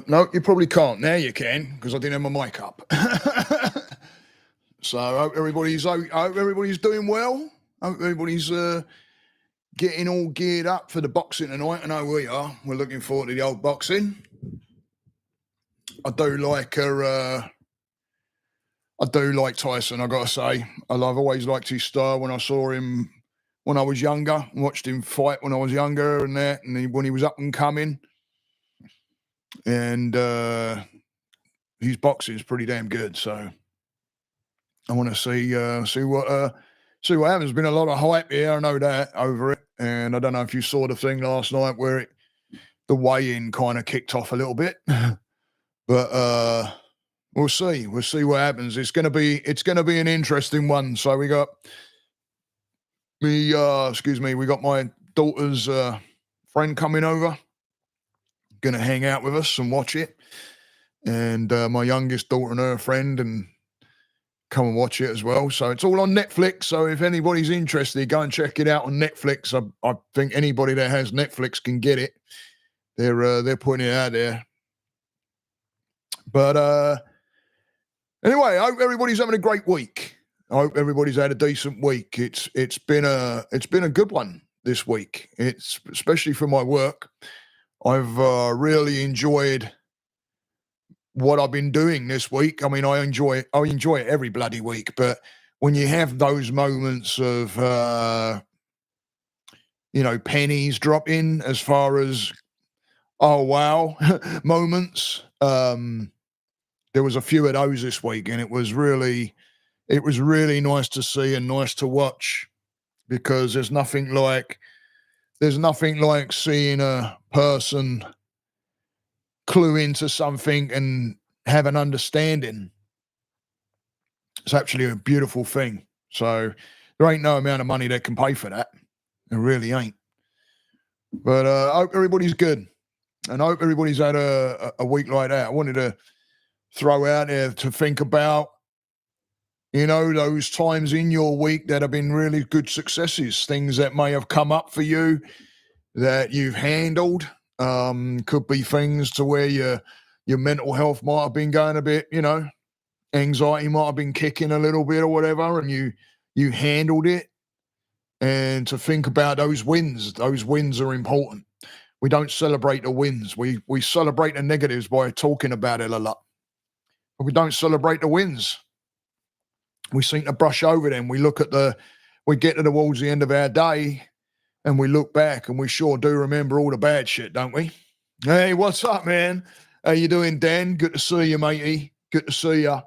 No, you probably can't. Now you can, because I didn't have my mic up. So I hope everybody's doing well. Hope everybody's getting all geared up for the boxing tonight. I know we are. We're looking forward to the old boxing. I do like Tyson, I gotta say. I've always liked his style. When I saw him when I was younger, watched him fight when I was younger and that, and when he was up and coming. And his boxing is pretty damn good. So I want to see what happens. There's been a lot of hype here, I know that, over it. And I don't know if you saw the thing last night where the weigh-in kind of kicked off a little bit. But we'll see. We'll see what happens. It's gonna be an interesting one. So we got we got my daughter's friend coming over, gonna hang out with us and watch it. And my youngest daughter and her friend, and come and watch it as well. So it's all on Netflix. So if anybody's interested, go and check it out on Netflix. I think anybody that has Netflix can get it. They're putting it out there. But anyway, I hope everybody's having a great week. I hope everybody's had a decent week. It's been a good one this week. It's especially for my work. I've really enjoyed what I've been doing this week. I mean, I enjoy it every bloody week, but when you have those moments of pennies drop in, as far as oh wow moments, there was a few of those this week, and it was really nice to see and nice to watch, because there's nothing like seeing a person clue into something and have an understanding. It's actually a beautiful thing. So there ain't no amount of money that can pay for that. There really ain't. But I hope everybody's good, and I hope everybody's had a week like that. I wanted to throw out there to think about, those times in your week that have been really good successes, things that may have come up for you that you've handled. Could be things to where your mental health might have been going a bit, anxiety might have been kicking a little bit or whatever, and you handled it. And to think about those wins are important. We don't celebrate the wins. We celebrate the negatives by talking about it a lot. But we don't celebrate the wins. We seem to brush over them. We get towards the end of our day, and we look back, and we sure do remember all the bad shit, don't we? Hey, what's up, man? How you doing, Dan? Good to see you, matey. Good to see you.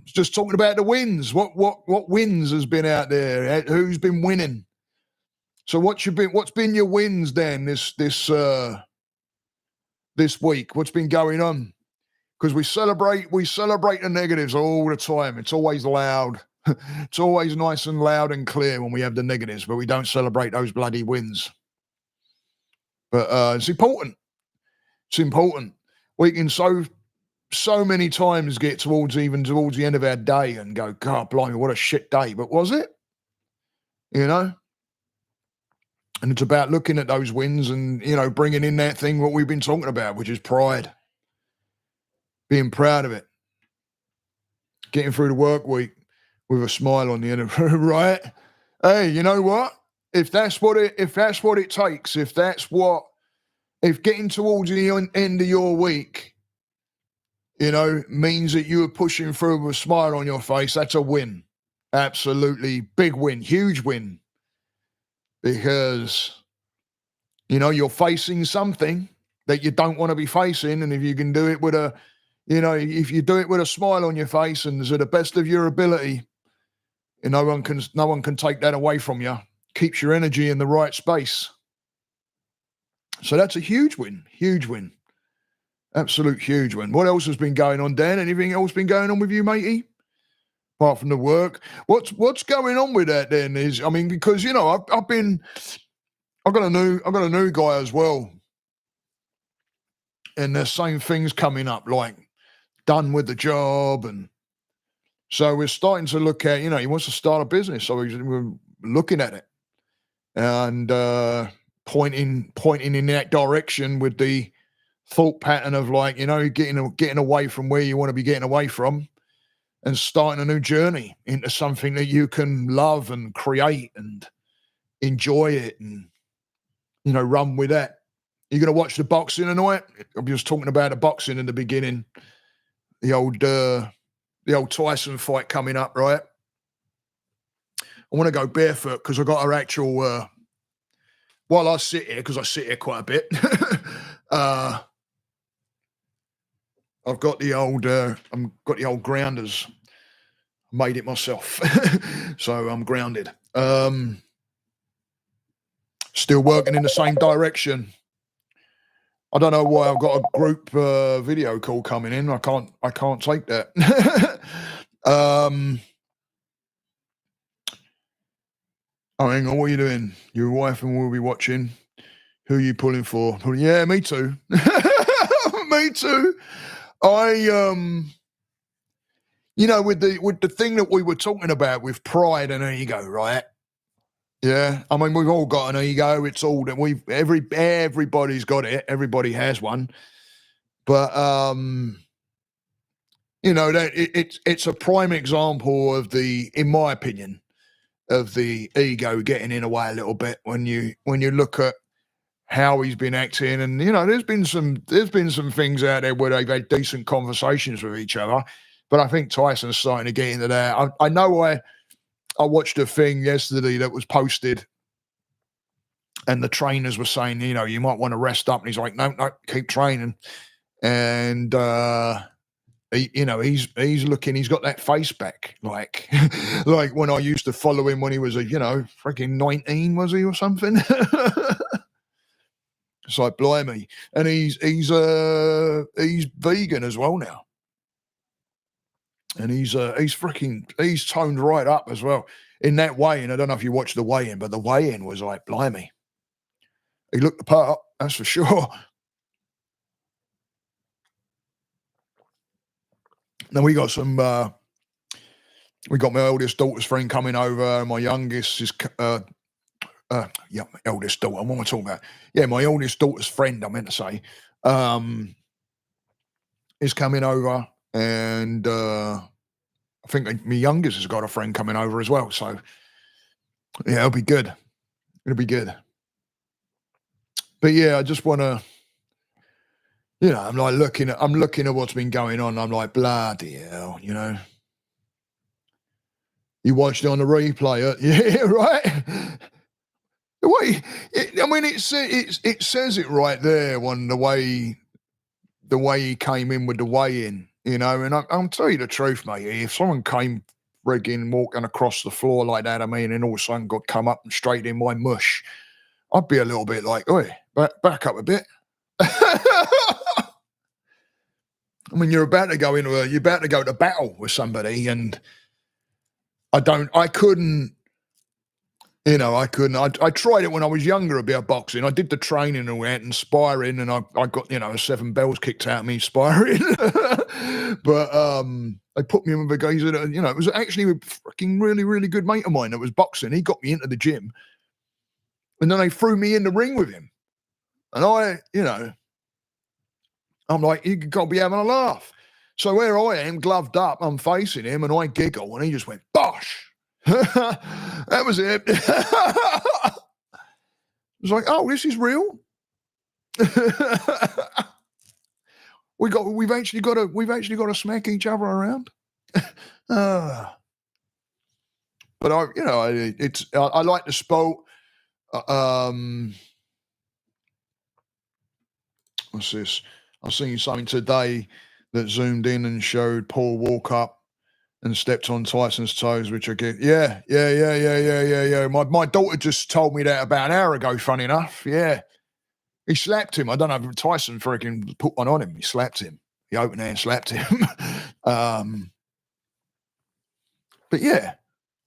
Just talking about the wins. What wins has been out there? Who's been winning? So what's been your wins, Dan, this week? What's been going on? Because we celebrate the negatives all the time. It's always loud. It's always nice and loud and clear when we have the negatives, but we don't celebrate those bloody wins. But it's important. It's important. We can so many times get towards the end of our day and go, God, blimey, what a shit day. But was it? And it's about looking at those wins and, bringing in that thing, what we've been talking about, which is pride. Being proud of it. Getting through the work week with a smile on the end of it, right? Hey, you know what? If that's what it takes, if getting towards the end of your week, means that you are pushing through with a smile on your face, that's a win. Absolutely big win, huge win. Because, you're facing something that you don't want to be facing, and if you can do it with if you do it with a smile on your face and to the best of your ability, no one can take that away from you. Keeps your energy in the right space. So that's a huge win. Absolute huge win. What else has been going on, Dan? Anything else been going on with you, matey? Apart from the work, what's going on with that then? Because I've got a new guy as well, and there's same things coming up, like done with the job, and so we're starting to look at, he wants to start a business, so we're looking at it and pointing in that direction with the thought pattern of like, you know, getting away from where you want to be getting away from and starting a new journey into something that you can love and create and enjoy it and, you know, run with that. You're going to watch the boxing tonight? I was talking about the boxing in the beginning, the old Tyson fight coming up, right? I want to go barefoot because I got her actual, while I sit here, because I sit here quite a bit, I've got the old grounders. Made it myself, so I'm grounded. Still working in the same direction. I don't know why I've got a group video call coming in. I can't take that. Oh, hang on, what are you doing? Your wife and we'll be watching. Who are you pulling for? Yeah, me too. Me too. You know, with the thing that we were talking about with pride and ego, right? Yeah, I mean, we've all got an ego. It's all that everybody's got it. Everybody has one, but you know that it's a prime example of in my opinion, of the ego getting in the way a little bit when you look at how he's been acting, and you know, there's been some things out there where they've had decent conversations with each other. But I think Tyson's starting to get into that. I know I watched a thing yesterday that was posted and the trainers were saying, you know, you might want to rest up. And he's like, no, keep training. And, he's looking, he's got that face back. Like, like when I used to follow him when he was freaking 19, was he, or something? It's like, blimey. And he's vegan as well now. And he's toned right up as well in that weigh-in. I don't know if you watched the weigh-in, but the weigh-in was like, blimey. He looked the part, that's for sure. Then we got my eldest daughter's friend coming over. My youngest is, my eldest daughter. What am I talking about? Yeah, my oldest daughter's friend, I meant to say, is coming over, and I think my youngest has got a friend coming over as well. So yeah, it'll be good. It'll be good. But yeah, I just want to, you know, I'm looking at what's been going on. I'm like, bloody hell, you know. You watched it on the replay, yeah, right. It says it right there on the way he came in with the weigh-in, you know. And I'll tell you the truth, mate. If someone came frigging walking across the floor like that, and all of a sudden got come up and straight in my mush, I'd be a little bit like, oi, back up a bit. I mean, you're about to go to battle with somebody, and I couldn't. I tried it when I was younger, a bit of boxing. I did the training and went and sparring, and I got 7 bells kicked out of me sparring. But they put me in with a guy that it was actually a fucking really, really good mate of mine that was boxing. He got me into the gym, and then they threw me in the ring with him, and I'm like, you got to be having a laugh. So where I am, gloved up, I'm facing him, and I giggle, and he just went bosh. That was it. It was like, oh, this is real. We've actually got to smack each other around. But I like the sport. What's this? I seen something today that zoomed in and showed Paul walk up and stepped on Tyson's toes, which I get. Yeah. My daughter just told me that about an hour ago, funny enough. Yeah. He slapped him. I don't know if Tyson freaking put one on him. He slapped him. He open hand slapped him. But yeah.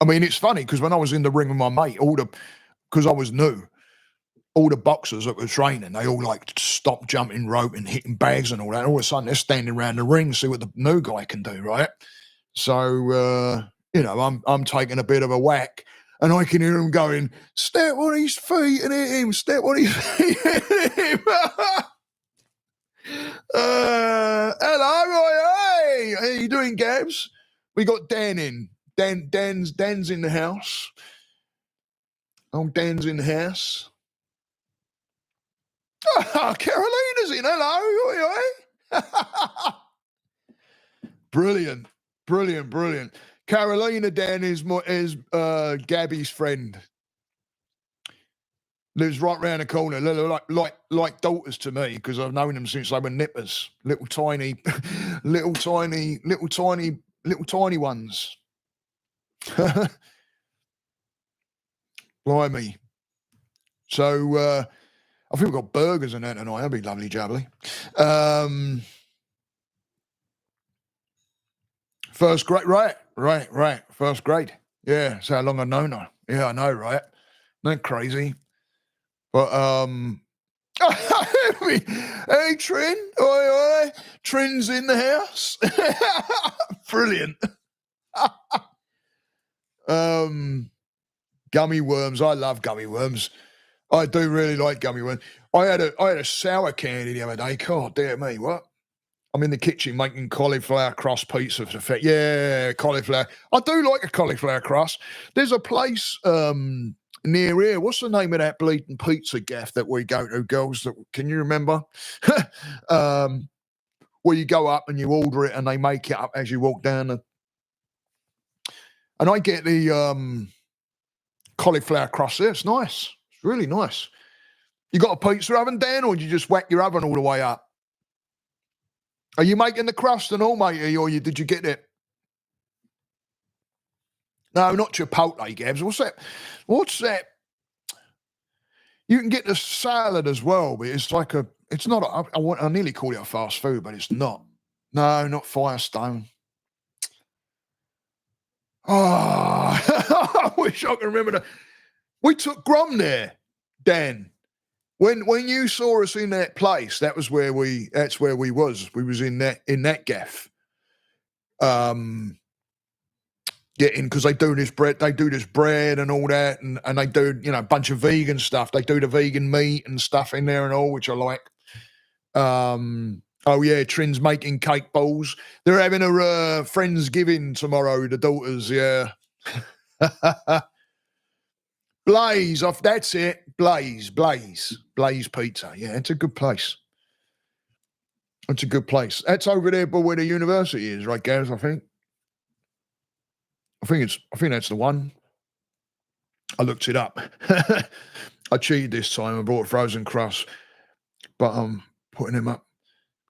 I mean, it's funny because when I was in the ring with my mate, because I was new, all the boxers that were training, they all like stopped jumping rope and hitting bags and all that. All of a sudden, they're standing around the ring to see what the new guy can do, right? So, I'm taking a bit of a whack, and I can hear him going, step on his feet and hit him, step on his feet and hit him. Hello, hey, how you doing, Gabs? We got Dan in. Dan's in the house. Oh, Dan's in the house. Oh, Carolina's in. Hello, oi, oi. Brilliant. Carolina, Dan is Gabby's friend. Lives right round the corner, like daughters to me, because I've known them since they were nippers, little tiny ones. Blimey. So I think we've got burgers and that tonight. That'd be lovely, jubbly. First grade, right. First grade. Yeah, that's how long I've known her. Yeah, I know, right? Not crazy. But hey, Trin, oi. Trin's in the house. Brilliant. Gummy worms. I love gummy worms. I do really like gummy worms. I had a sour candy the other day. God dear me, what? I'm in the kitchen making cauliflower crust pizza for the fact. Yeah, cauliflower. I do like a cauliflower crust. There's a place near here. What's the name of that bleeding pizza gaff that we go to, girls? Can you remember? Where you go up and you order it and they make it up as you walk down. And I get the cauliflower crust there. It's nice. It's really nice. You got a pizza oven, Dan, or do you just whack your oven all the way up? Are you making the crust and all, mate, or did you get it? No, not Chipotle, Gabs. What's that? You can get the salad as well, but it's like I nearly call it a fast food, but it's not. No, not Firestone. Oh, I wish I could remember that. We took Grum there, Dan. When you saw us in that place, that's where we was. We was in that gaff. Getting, because they do this bread and all that, and they do, a bunch of vegan stuff. They do the vegan meat and stuff in there and all, which I like. Oh yeah, Trin's making cake bowls. They're having a Friendsgiving tomorrow, the daughters, yeah. Blaze off, that's it. Blaze Pizza. Yeah, it's a good place. It's a good place. That's over there by where the university is, right, Gaz, I think. I think that's the one. I looked it up. I cheated this time. I brought frozen crust, but I'm putting them up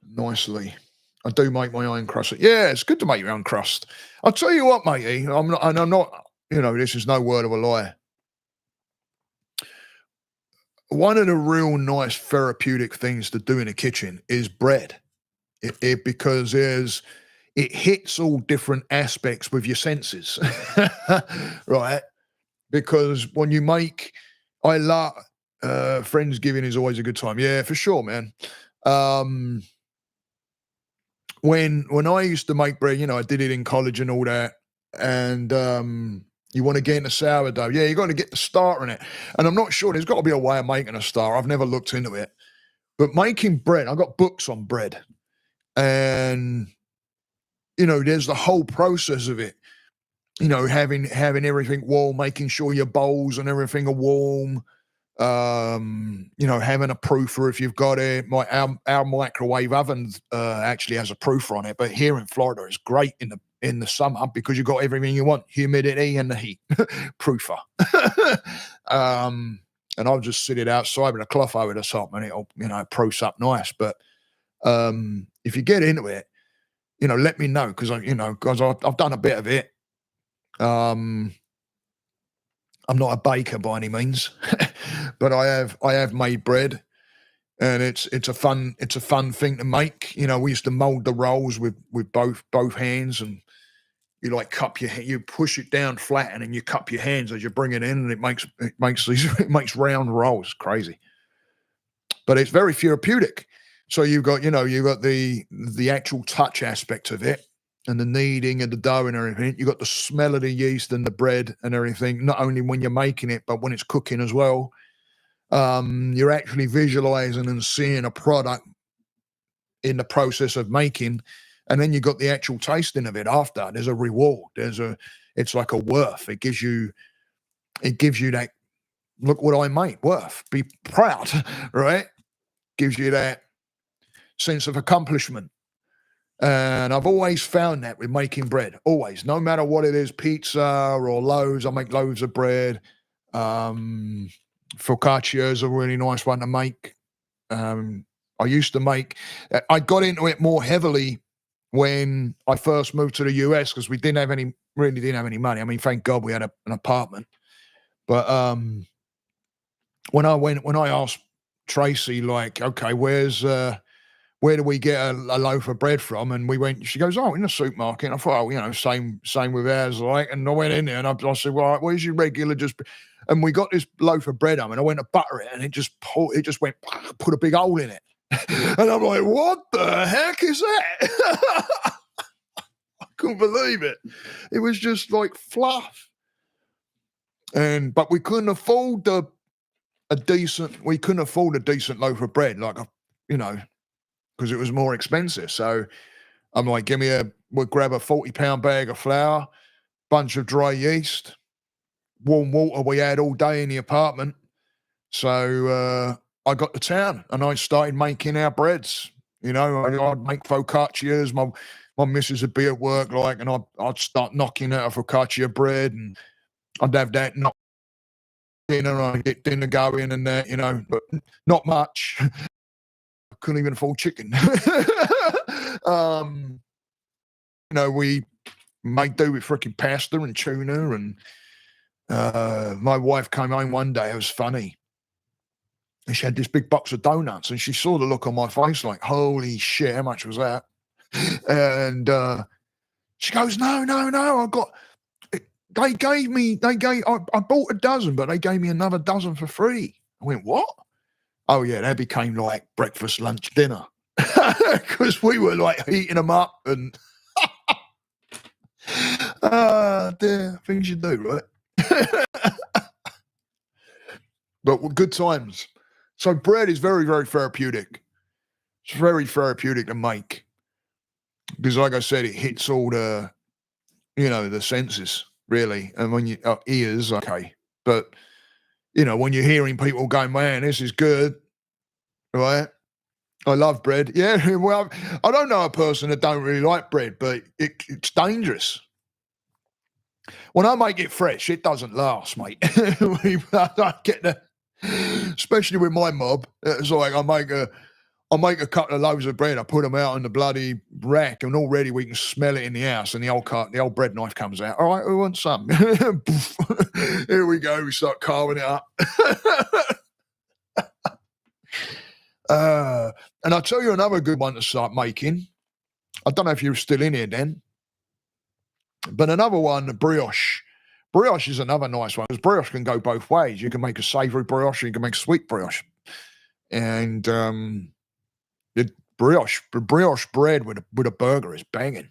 nicely. I do make my own crust. Yeah, it's good to make your own crust. I'll tell you what, matey. I'm not. This is no word of a lie. One of the real nice therapeutic things to do in the kitchen is bread. Because it hits all different aspects with your senses, right? Because when you make, I love Friendsgiving is always a good time. Yeah, for sure, man. When I used to make bread, I did it in college and all that, and you want to get into sourdough. Yeah, you got to get the starter in it, and I'm not sure. There's got to be a way of making a starter. I've never looked into it, but making bread, I got books on bread. And there's the whole process of it. Having everything warm, making sure your bowls and everything are warm. Having a proofer if you've got it. Our microwave oven actually has a proofer on it, but here in Florida, it's great in the summer because you've got everything you want: humidity and the heat. Proofer. And I'll just sit it outside with a cloth over the top, and it'll proofs up nice. But if you get into it, let me know, because I've done a bit of it. I'm not a baker by any means, but I have made bread, and it's a fun thing to make. We used to mold the rolls with both hands, and you you push it down flat, and then you cup your hands as you bring it in, and it makes round rolls. Crazy, but it's very therapeutic. So you've got the actual touch aspect of it, and the kneading of the dough and everything. You've got the smell of the yeast and the bread and everything, not only when you're making it, but when it's cooking as well. You're actually visualizing and seeing a product in the process of making, and then you got the actual tasting of it after. There's a reward. It's like a worth. It gives you that, look what I made, worth. Be proud, right? Gives you that sense of accomplishment. And I've always found that with making bread, always, no matter what it is, pizza or loaves. I make loaves of bread. Focaccia is a really nice one to make. I used to make, I got into it more heavily when I first moved to the US because we really didn't have any money. I mean, thank God we had an apartment. But when I asked Tracy, like, okay, where do we get a loaf of bread from? And she goes, oh, in the supermarket. And I thought, oh, same with ours, like. And I went in there and I said, well, right, where's your regular and we got this loaf of bread and I went to butter it and it just went, put a big hole in it. And I'm like, what the heck is that? I couldn't believe it. It was just like fluff. But we couldn't afford a decent loaf of bread, because it was more expensive. So I'm like, we'll grab a 40-pound bag of flour, bunch of dry yeast, warm water we had all day in the apartment. So I got to town and I started making our breads. I'd make focaccias. My missus would be at work, and I'd start knocking out a focaccia bread, and I'd have that knock dinner. I'd get dinner going and that, but not much. Couldn't even afford chicken. We made do with freaking pasta and tuna. And my wife came home one day. It was funny. And she had this big box of donuts, and she saw the look on my face, like, holy shit, how much was that? And she goes, no, I bought a dozen, but they gave me another dozen for free. I went, what? Oh, yeah, that became like breakfast, lunch, dinner. Because we were like heating them up and things you do, right? But good times. So bread is very, very therapeutic. It's very therapeutic to make. Because like I said, it hits all the senses, really. And when ears, okay. But, when you're hearing people going, man, this is good, right? I love bread. Yeah, well, I don't know a person that don't really like bread, but it's dangerous. When I make it fresh, it doesn't last, mate. I don't get that. Especially with my mob. It's like I make a couple of loaves of bread, I put them out on the bloody rack, and already we can smell it in the house, and the old bread knife comes out. All right, who wants some? Here we go, we start carving it up. And I'll tell you another good one to start making. I don't know if you're still in here then, but another one, brioche. Brioche is another nice one, because brioche can go both ways. You can make a savoury brioche, and you can make sweet brioche. And the brioche bread with a burger is banging.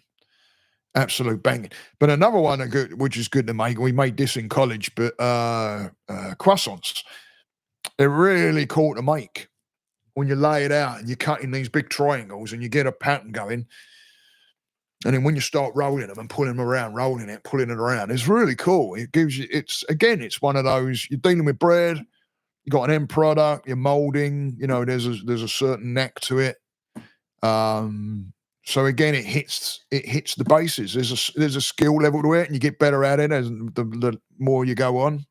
Absolute banging. But another one which is good to make, we made this in college, but croissants. They're really cool to make. When you lay it out and you're cutting these big triangles and you get a pattern going, and then when you start rolling them and pulling them around, rolling it, pulling it around, it's really cool. It gives you, it's one of those, you're dealing with bread, you got an end product, you're molding, there's a certain knack to it. So again, it hits the bases. There's a skill level to it, and you get better at it as the more you go on.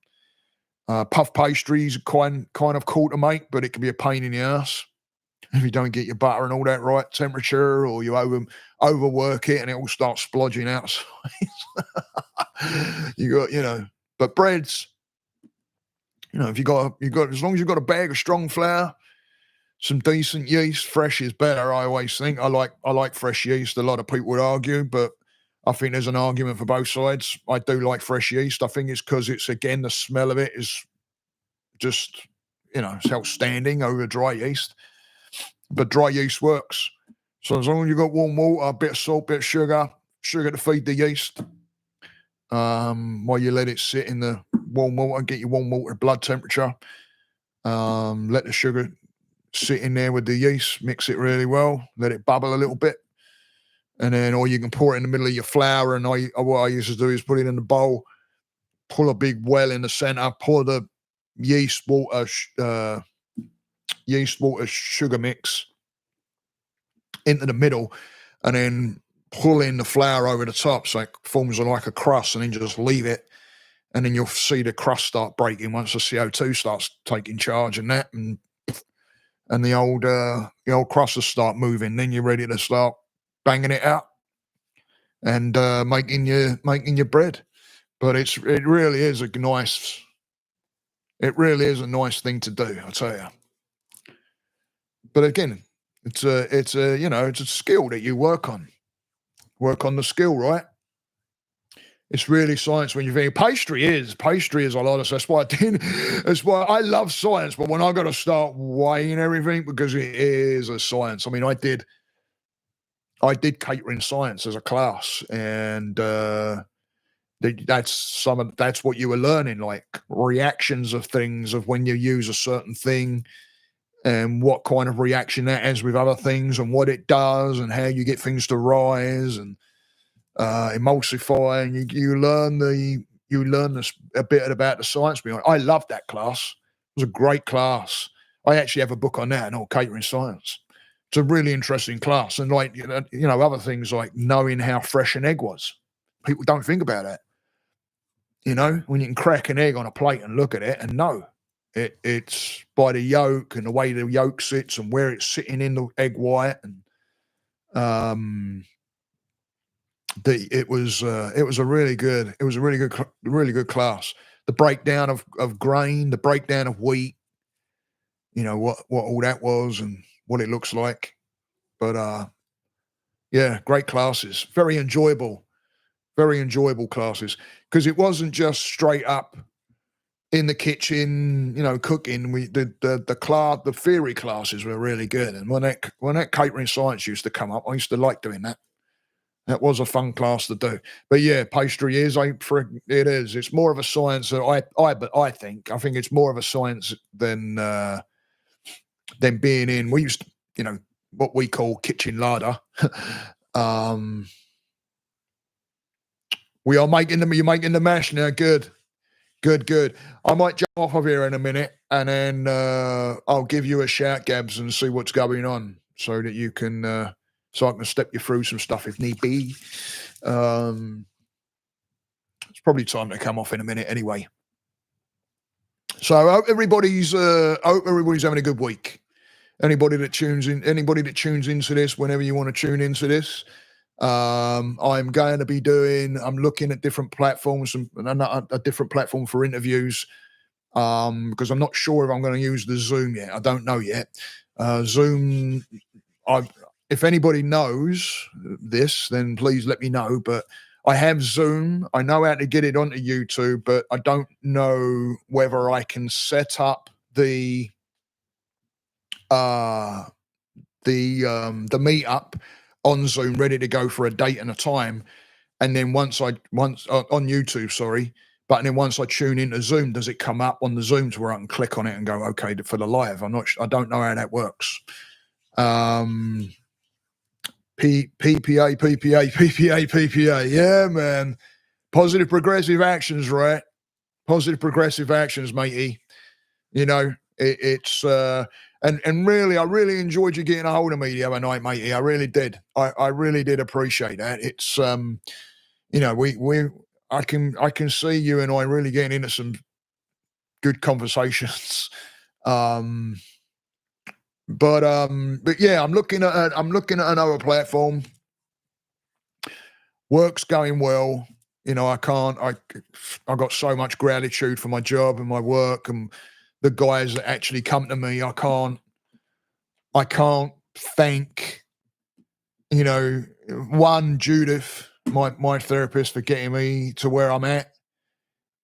Puff pastries kind of cool to make, but it can be a pain in the ass if you don't get your butter and all that right temperature, or you overwork it and it all starts splodging outside. You got, but breads, if you got as long as you've got a bag of strong flour, some decent yeast, fresh is better. I always think I like fresh yeast. A lot of people would argue, but I think there's an argument for both sides. I do like fresh yeast. I think it's because the smell of it is just, it's outstanding over dry yeast. But dry yeast works. So as long as you've got warm water, a bit of salt, bit of sugar to feed the yeast, while you let it sit in the warm water, get your warm water blood temperature, let the sugar sit in there with the yeast, mix it really well, let it bubble a little bit. And then, or you can pour it in the middle of your flour. And what I used to do is put it in the bowl, pull a big well in the center, pour the yeast water sugar mix into the middle, and then pull in the flour over the top so it forms like a crust, and then just leave it. And then you'll see the crust start breaking once the CO2 starts taking charge and that, and the old crust will start moving. Then you're ready to start banging it out and making your bread. But it really is a nice thing to do, I tell you. But again, it's a skill that you work on the skill, right? It's really science when you think pastry is a lot of. That's why I love science. But when I got to start weighing everything, because it is a science. I mean, I did catering science as a class, and that's what you were learning, like reactions of things, of when you use a certain thing and what kind of reaction that has with other things and what it does and how you get things to rise and emulsify, and you learn a bit about the science behind it. I loved that class. It was a great class. I actually have a book on that, on catering science. It's a really interesting class. And like, other things like knowing how fresh an egg was. People don't think about that. When you can crack an egg on a plate and look at it and know it's by the yolk and the way the yolk sits and where it's sitting in the egg white. And it was a really good class. The breakdown of grain, the breakdown of wheat, what all that was and what it looks like. But yeah, great classes, very enjoyable classes, because it wasn't just straight up in the kitchen, cooking. The theory classes were really good, and when that catering science used to come up, I used to like doing that. That was a fun class to do. But yeah, pastry is it is. It's more of a science that I think it's more of a science than being in. We used to, what we call kitchen larder. We are making them. You're making the mash now. Good. I might jump off of here in a minute, and then I'll give you a shout, Gabs, and see what's going on, so that you can. So I can step you through some stuff if need be. It's probably time to come off in a minute anyway. So I hope everybody's having a good week. Anybody that tunes into this, whenever you want to tune into this, I'm going to be I'm looking at different platforms, and a different platform for interviews, because I'm not sure if I'm going to use the Zoom yet. I don't know yet. Zoom, if anybody knows this, then please let me know. But I have Zoom. I know how to get it onto YouTube, but I don't know whether I can set up the meetup on Zoom ready to go for a date and a time. And then once on YouTube, sorry. But then once I tune into Zoom, does it come up on the Zoom to where I can click on it and go, okay, for the live? I don't know how that works. PPA. Yeah, man. Positive progressive actions, right? Positive progressive actions, matey. It's and really, I really enjoyed you getting a hold of me the other night, matey. I really did. I really did appreciate that. It's I can see you and I really getting into some good conversations. But yeah, I'm looking at another platform. Work's going well. I got so much gratitude for my job and my work and the guys that actually come to me. I can't thank, one, Judith, my therapist, for getting me to where I'm at.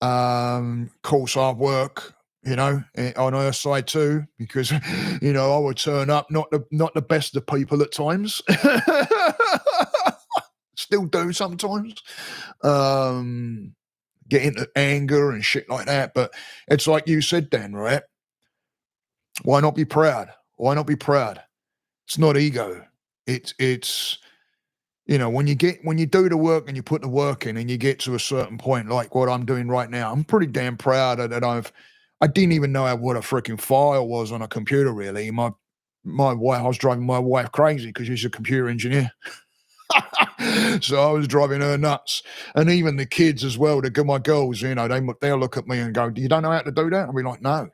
Of course, hard work, on her side too, because, I would turn up not the best of people at times. Still do sometimes. Get into anger and shit like that. But it's like you said, Dan, right? Why not be proud? Why not be proud? It's not ego. It's when you do the work and you put the work in and you get to a certain point, like what I'm doing right now, I'm pretty damn proud that I didn't even know what a freaking file was on a computer, really. My wife, I was driving my wife crazy because she's a computer engineer. So I was driving her nuts. And even the kids as well, my girls, they'll look at me and go, "You don't know how to do that?" I'll be like, "No."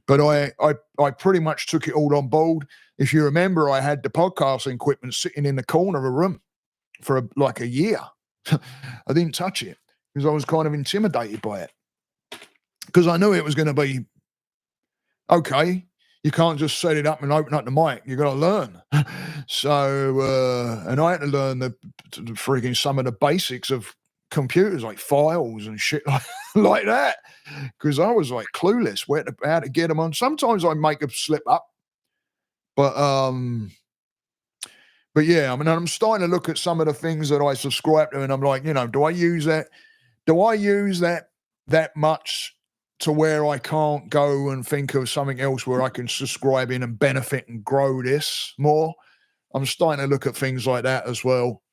But I pretty much took it all on board. If you remember, I had the podcasting equipment sitting in the corner of a room for like a year. I didn't touch it because I was kind of intimidated by it. Because I knew it was going to be, okay, you can't just set it up and open up the mic. You got to learn. So, and I had to learn the freaking some of the basics of computers, like files and shit like that. Because I was like clueless how to get them on. Sometimes I make a slip up, but yeah, I mean, I'm starting to look at some of the things that I subscribe to, and I'm like, do I use that? Do I use that much to where I can't go and think of something else where I can subscribe in and benefit and grow this more? I'm starting to look at things like that as well.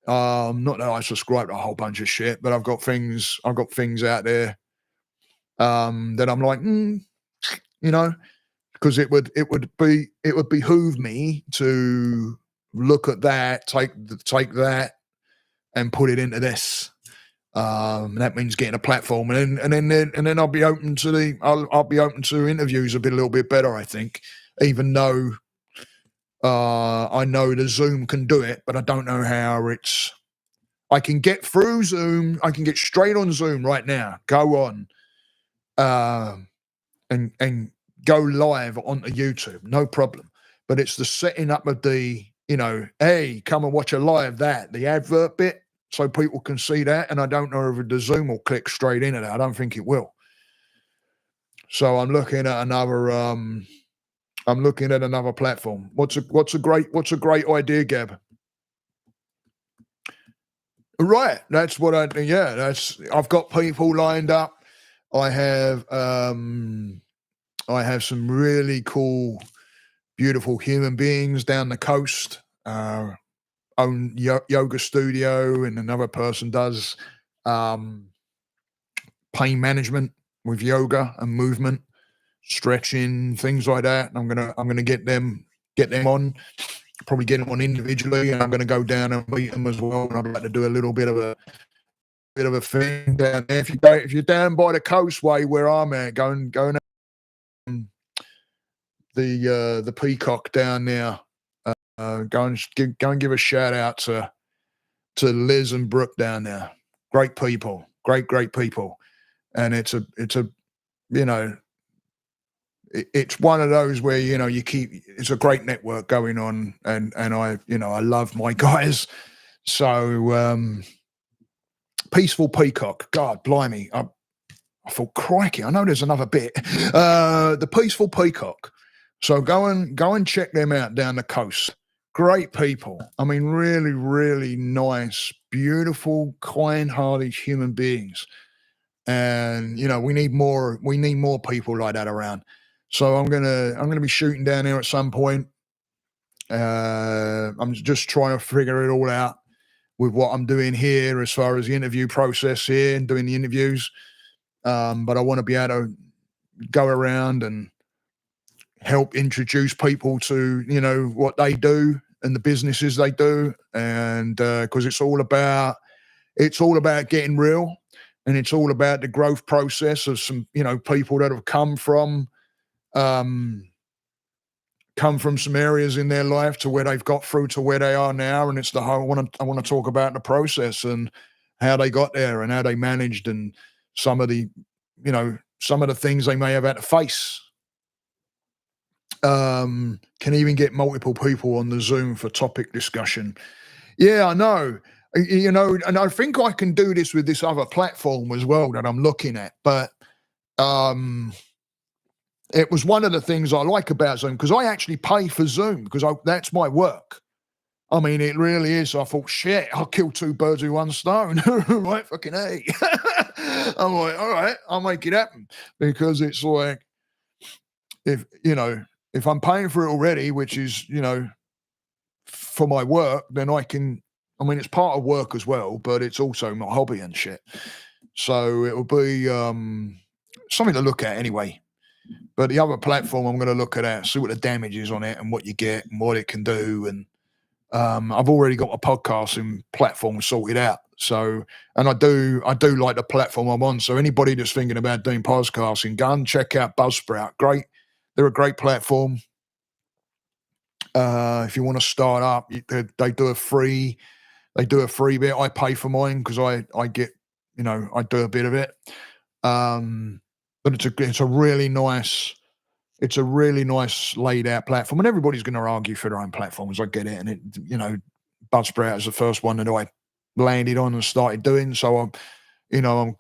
Not that I subscribe to a whole bunch of shit, but I've got things out there that I'm like, because it would behoove me to look at that, take that, and put it into this. That means getting a platform, and then I'll be open to I'll be open to interviews a little bit better, I think. Even though I know the Zoom can do it, but I don't know how I can get through Zoom. I can get straight on Zoom right now. Go on, and go live onto YouTube, no problem. But it's the setting up of the, hey, come and watch a live, the advert bit, so people can see that. And I don't know if the Zoom will click straight into that. I don't think it will. So I'm looking at another platform. What's a great idea, Gab? Right, that's what I've got people lined up. I have some really cool, beautiful human beings down the coast, own yoga studio, and another person does pain management with yoga and movement, stretching, things like that. And I'm gonna get them on, probably get them on individually, and I'm gonna go down and meet them as well. And I'd like to do a little bit of a thing down there. If you're down by the coastway where I'm at, going the Peacock down there, go and give a shout out to Liz and Brooke down there. Great people, great people, and it's one of those where it's a great network going on, and I love my guys. So Peaceful Peacock, God blimey, I thought, crikey, I know there's another bit. The Peaceful Peacock. So go and check them out down the coast. Great people. I mean, really, really nice, beautiful, kind-hearted human beings. And we need more people like that around. So I'm gonna be shooting down there at some point. I'm just trying to figure it all out with what I'm doing here as far as the interview process here and doing the interviews. But I want to be able to go around and help introduce people to what they do and the businesses they do, and because it's all about getting real, and it's all about the growth process of some people that have come from some areas in their life to where they've got through to where they are now. And it's the whole I want to talk about the process and how they got there and how they managed, and some of the things they may have had to face. Can even get multiple people on the Zoom for topic discussion. Yeah, I know. And I think I can do this with this other platform as well that I'm looking at. But it was one of the things I like about Zoom, because I actually pay for Zoom because that's my work. I mean, it really is. So I thought, shit, I'll kill two birds with one stone. Right, fucking A. I'm like, all right, I'll make it happen, because it's like, if if I'm paying for it already, which is, for my work, then I mean, it's part of work as well, but it's also my hobby and shit. So it will be something to look at anyway. But the other platform I'm going to look at that, see what the damage is on it and what you get and what it can do. And I've already got a podcasting platform sorted out. So, and I do like the platform I'm on. So anybody that's thinking about doing podcasting, go and check out Buzzsprout. Great. They're a great platform. If you want to start up, they do a free bit. I pay for mine because I get, I do a bit of it. But it's a really nice laid out platform, and everybody's going to argue for their own platforms. I get it, and Buzzsprout is the first one that I landed on and started doing. So I'm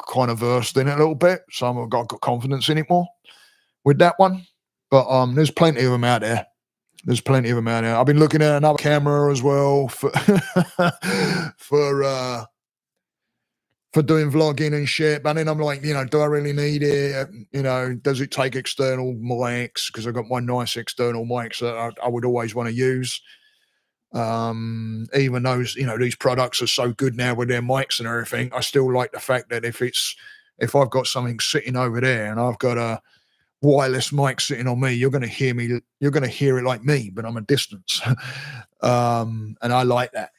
kind of versed in it a little bit. So I've got confidence in it more with that one. But there's plenty of them out there. I've been looking at another camera as well for for doing vlogging and shit. But then I'm like, do I really need it? Does it take external mics? Because I've got my nice external mics that I would always want to use. Even though, these products are so good now with their mics and everything, I still like the fact that if I've got something sitting over there and I've got a wireless mic sitting on me, you're going to hear it like me, but I'm a distance. And I like that.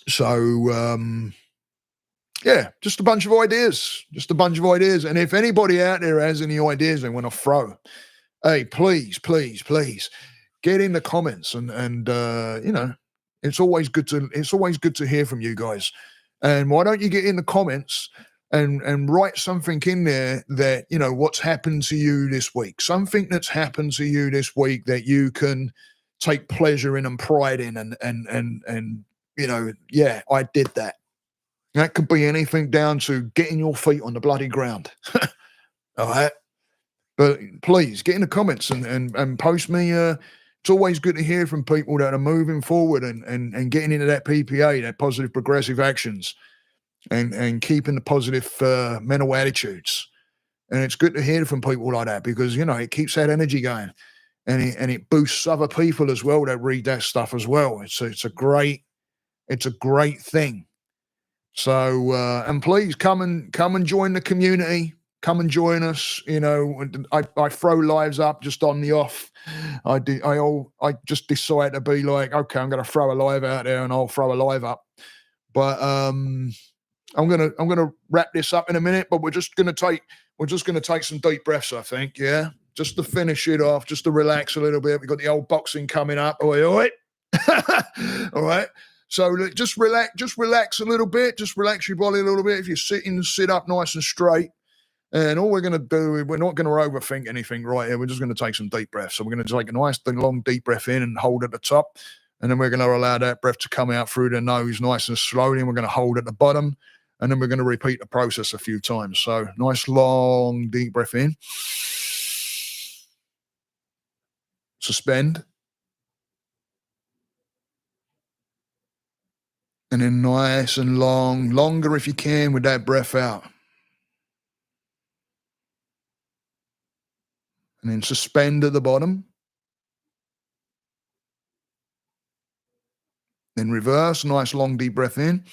So, yeah, just a bunch of ideas. And if anybody out there has any ideas they want to throw, hey, please get in the comments and it's always good to hear from you guys. And why don't you get in the comments and write something in there that, what's happened to you this week, something that's happened to you this week that you can take pleasure in and pride in and yeah, I did that. That could be anything down to getting your feet on the bloody ground. All right. But please get in the comments and post me. It's always good to hear from people that are moving forward and getting into that PPA, that positive progressive actions, and keeping the positive mental attitudes. And it's good to hear from people like that because, it keeps that energy going and it boosts other people as well that read that stuff as well. It's a great thing. So, and please come and join the community. Come and join us. I throw lives up just on the off. I just decide to be like, okay, I'm going to throw a live out there and I'll throw a live up. But I'm gonna wrap this up in a minute. But we're just gonna take some deep breaths. I think, yeah, just to finish it off, just to relax a little bit. We've got the old boxing coming up. All right. All right. So just relax a little bit. Just relax your body a little bit. If you're sitting, sit up nice and straight. And all we're going to do is we're not going to overthink anything right here. We're just going to take some deep breaths. So we're going to take a nice long deep breath in and hold at the top. And then we're going to allow that breath to come out through the nose nice and slowly. And we're going to hold at the bottom. And then we're going to repeat the process a few times. So nice long deep breath in. Suspend. And then nice and longer if you can with that breath out. And then suspend at the bottom. Then reverse, nice long deep breath in.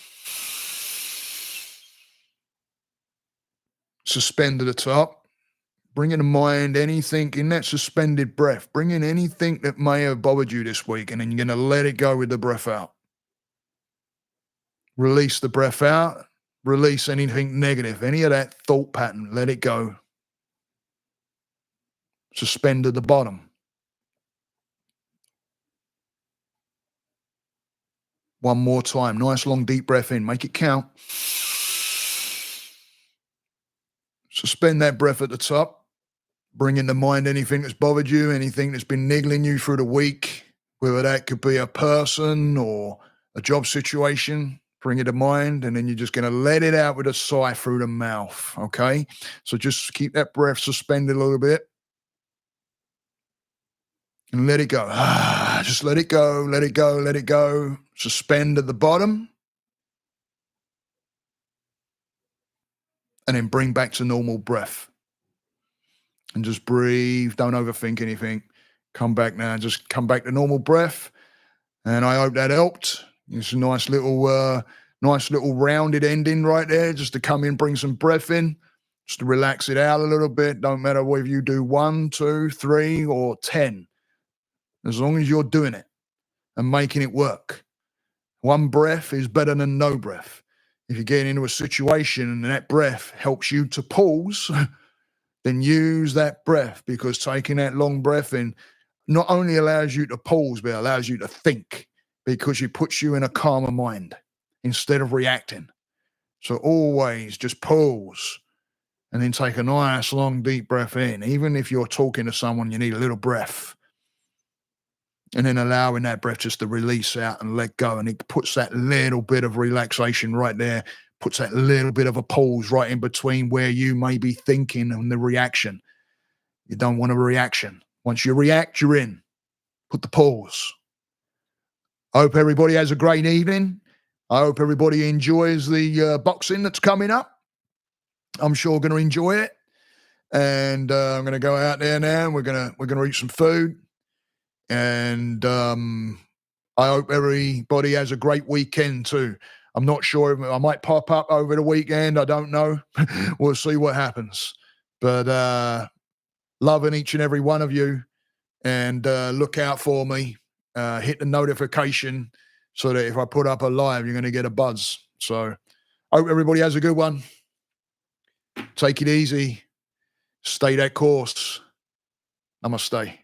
Suspend at the top. Bring in mind anything in that suspended breath. Bring in anything that may have bothered you this week, and then you're going to let it go with the breath out. Release the breath out. Release anything negative, any of that thought pattern. Let it go. Suspend at the bottom. One more time. Nice long deep breath in. Make it count. Suspend that breath at the top. Bring into mind anything that's bothered you, anything that's been niggling you through the week, whether that could be a person or a job situation. Bring it to mind, and then you're just going to let it out with a sigh through the mouth, okay? So just keep that breath suspended a little bit and let it go. Just let it go, let it go, let it go. Suspend at the bottom and then bring back to normal breath. and just breathe. Don't overthink anything. Come back now. Just come back to normal breath. And I hope that helped. It's a nice little rounded ending right there, just to come in, bring some breath in, just to relax it out a little bit. Don't matter whether you do 1, 2, 3, or 10, as long as you're doing it and making it work. One breath is better than no breath. If you're getting into a situation and that breath helps you to pause, then use that breath, because taking that long breath in not only allows you to pause, but it allows you to think, because it puts you in a calmer mind instead of reacting. So always just pause and then take a nice long deep breath in. Even if you're talking to someone, you need a little breath. And then allowing that breath just to release out and let go. And it puts that little bit of relaxation right there, puts that little bit of a pause right in between where you may be thinking and the reaction. You don't want a reaction. Once you react, you're in. Put the pause. I hope everybody has a great evening. I hope everybody enjoys the boxing that's coming up. I'm sure going to enjoy it. And I'm going to go out there now, and we're going to eat some food. And I hope everybody has a great weekend too. I'm not sure if I might pop up over the weekend. I don't know. We'll see what happens. But loving each and every one of you, and look out for me. Hit the notification so that if I put up a live, you're going to get a buzz. So I hope everybody has a good one. Take it easy. Stay that course. Namaste.